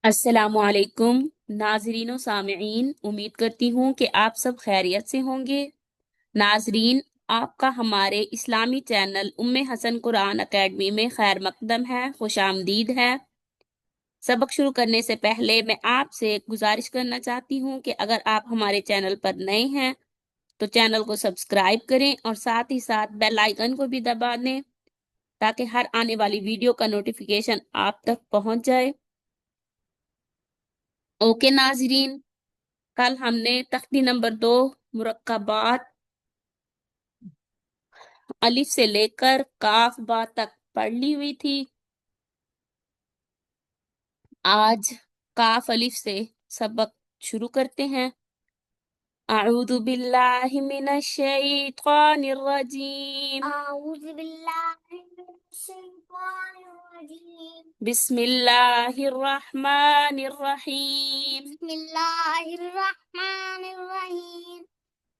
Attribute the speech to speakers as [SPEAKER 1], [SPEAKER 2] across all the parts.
[SPEAKER 1] السلام علیکم ناظرین و سامعین، امید کرتی ہوں کہ آپ سب خیریت سے ہوں گے۔ ناظرین، آپ کا ہمارے اسلامی چینل ام حسن قرآن اکیڈمی میں خیر مقدم ہے، خوش آمدید ہے۔ سبق شروع کرنے سے پہلے میں آپ سے گزارش کرنا چاہتی ہوں کہ اگر آپ ہمارے چینل پر نئے ہیں تو چینل کو سبسکرائب کریں اور ساتھ ہی ساتھ بیل آئیکن کو بھی دبا دیں تاکہ ہر آنے والی ویڈیو کا نوٹیفیکیشن آپ تک پہنچ جائے۔ اوکے ناظرین، کل ہم نے تختی نمبر 2 مرکبات الف سے لے کر کاف با تک پڑھ لی ہوئی تھی۔ آج کاف الف سے سبق شروع کرتے ہیں۔ اعوذ باللہ من الشیطان الرجیم،
[SPEAKER 2] أعوذ بالله من الشيطان الرجيم.
[SPEAKER 1] بسم اللہ الرحمن الرحیم۔
[SPEAKER 2] بسم الله الرحمن الرحيم.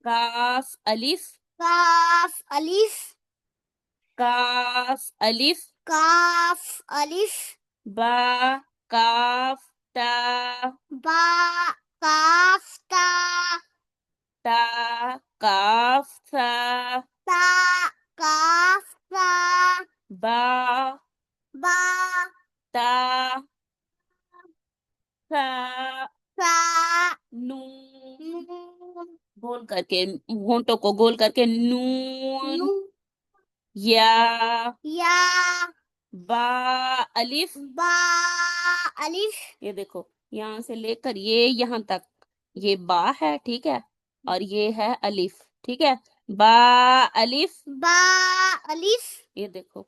[SPEAKER 1] کاف الف،
[SPEAKER 2] قاف ألف
[SPEAKER 1] کاف الف،
[SPEAKER 2] قاف ألف
[SPEAKER 1] با کاف تا،
[SPEAKER 2] با قاف تا
[SPEAKER 1] تا کاف تھا،
[SPEAKER 2] تا قاف تا
[SPEAKER 1] با
[SPEAKER 2] با
[SPEAKER 1] تا تھا،
[SPEAKER 2] تا
[SPEAKER 1] نون،
[SPEAKER 2] نون
[SPEAKER 1] گول کر کے ہونٹوں کو گول کر کے نون،
[SPEAKER 2] نون
[SPEAKER 1] یا
[SPEAKER 2] یا
[SPEAKER 1] با الف،
[SPEAKER 2] با ألف
[SPEAKER 1] یہ دیکھو یہاں سے لے کر یہ یہاں تک یہ با ہے، ٹھیک ہے، اور یہ ہے الف، ٹھیک ہے، با الف،
[SPEAKER 2] با ألف
[SPEAKER 1] یہ دیکھو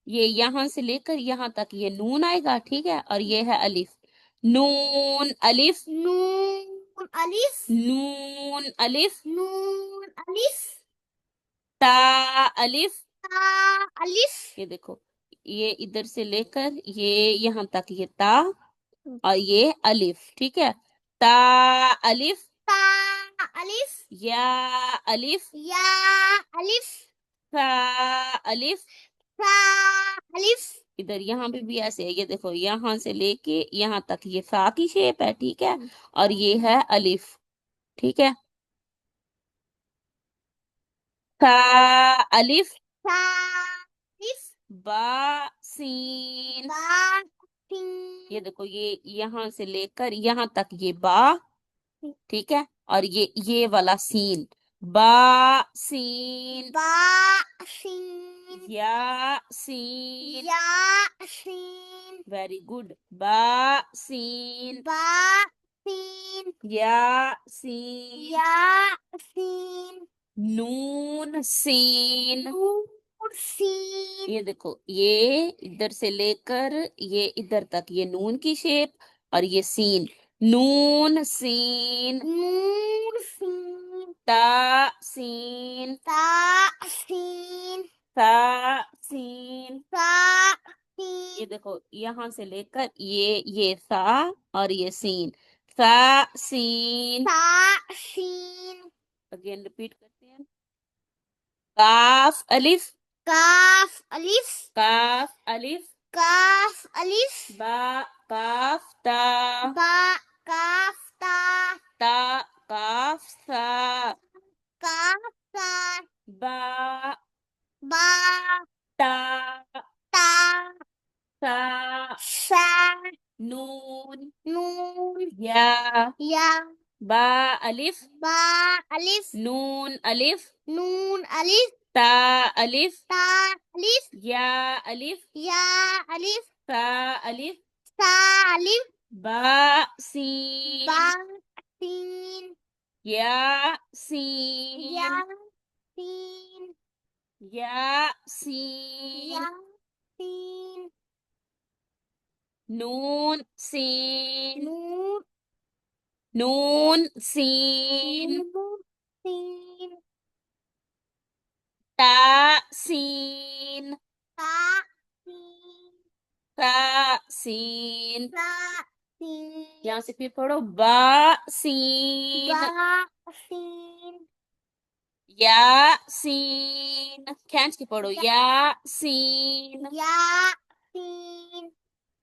[SPEAKER 1] یہ یہاں سے لے کر یہاں تک یہ نون آئے گا، ٹھیک ہے، اور یہ ہے الف، نون الف،
[SPEAKER 2] نون ألف
[SPEAKER 1] نون الف،
[SPEAKER 2] نون ألف
[SPEAKER 1] تا الف،
[SPEAKER 2] تا ألف
[SPEAKER 1] یہ دیکھو یہ ادھر سے لے کر یہ یہاں تک یہ تا اور یہ الف، ٹھیک ہے، تا الف،
[SPEAKER 2] تا ألف
[SPEAKER 1] یا الف،
[SPEAKER 2] یا ألف
[SPEAKER 1] تا الف،
[SPEAKER 2] تا ألف
[SPEAKER 1] ادھر یہاں پہ بھی ایسے ہے، یہ دیکھو یہاں سے لے کے یہاں تک یہ سا کی شیپ ہے، ٹھیک ہے، اور یہ ہے الف، ٹھیک ہے، تا الف،
[SPEAKER 2] تا ألف
[SPEAKER 1] با سین،
[SPEAKER 2] با
[SPEAKER 1] یہ
[SPEAKER 2] سين
[SPEAKER 1] دیکھو یہ یہاں سے لے کر یہاں تک یہ با، ٹھیک ہے، اور یہ والا سین، با سین،
[SPEAKER 2] با سين
[SPEAKER 1] یا سین،
[SPEAKER 2] یا سين
[SPEAKER 1] ویری گڈ، با سین،
[SPEAKER 2] با سين
[SPEAKER 1] یا سین،
[SPEAKER 2] یا سين
[SPEAKER 1] نون سین،
[SPEAKER 2] نون سين
[SPEAKER 1] یہ دیکھو یہ ادھر سے لے کر یہ ادھر تک یہ نون کی شیپ اور یہ سین، نون سین،
[SPEAKER 2] نون سين
[SPEAKER 1] تا سین،
[SPEAKER 2] تا سين
[SPEAKER 1] تا سین،
[SPEAKER 2] تا
[SPEAKER 1] یہ
[SPEAKER 2] سين
[SPEAKER 1] دیکھو یہاں سے لے کر یہ سا اور یہ سین، سا سین،
[SPEAKER 2] تا سين
[SPEAKER 1] اگین ریپیٹ کرتے ہیں، کاف الف،
[SPEAKER 2] کاف ألف
[SPEAKER 1] کاف الف،
[SPEAKER 2] کاف ألف
[SPEAKER 1] با کاف تا،
[SPEAKER 2] با کاف تا
[SPEAKER 1] تا کاف سا،
[SPEAKER 2] کاف تا
[SPEAKER 1] با
[SPEAKER 2] با
[SPEAKER 1] تا
[SPEAKER 2] تا
[SPEAKER 1] سا،
[SPEAKER 2] سا
[SPEAKER 1] نون،
[SPEAKER 2] نون
[SPEAKER 1] یا
[SPEAKER 2] یا
[SPEAKER 1] با الف،
[SPEAKER 2] با ألف
[SPEAKER 1] نون الف،
[SPEAKER 2] نون ألف
[SPEAKER 1] تا الف،
[SPEAKER 2] تا ألف
[SPEAKER 1] یا الف،
[SPEAKER 2] یا ألف
[SPEAKER 1] سا الف،
[SPEAKER 2] سا ألف
[SPEAKER 1] با سین،
[SPEAKER 2] با سين
[SPEAKER 1] یا سین،
[SPEAKER 2] یا سين
[SPEAKER 1] یا سین،
[SPEAKER 2] یا سين
[SPEAKER 1] نون سین،
[SPEAKER 2] نون
[SPEAKER 1] نون سین،
[SPEAKER 2] نون سين
[SPEAKER 1] تا سین،
[SPEAKER 2] تا سين
[SPEAKER 1] تا سین،
[SPEAKER 2] تا سين
[SPEAKER 1] یہاں سے پھر پڑھو با سین،
[SPEAKER 2] با سين
[SPEAKER 1] یا سین، کھینچ کے پڑھو، یا سین،
[SPEAKER 2] یا سين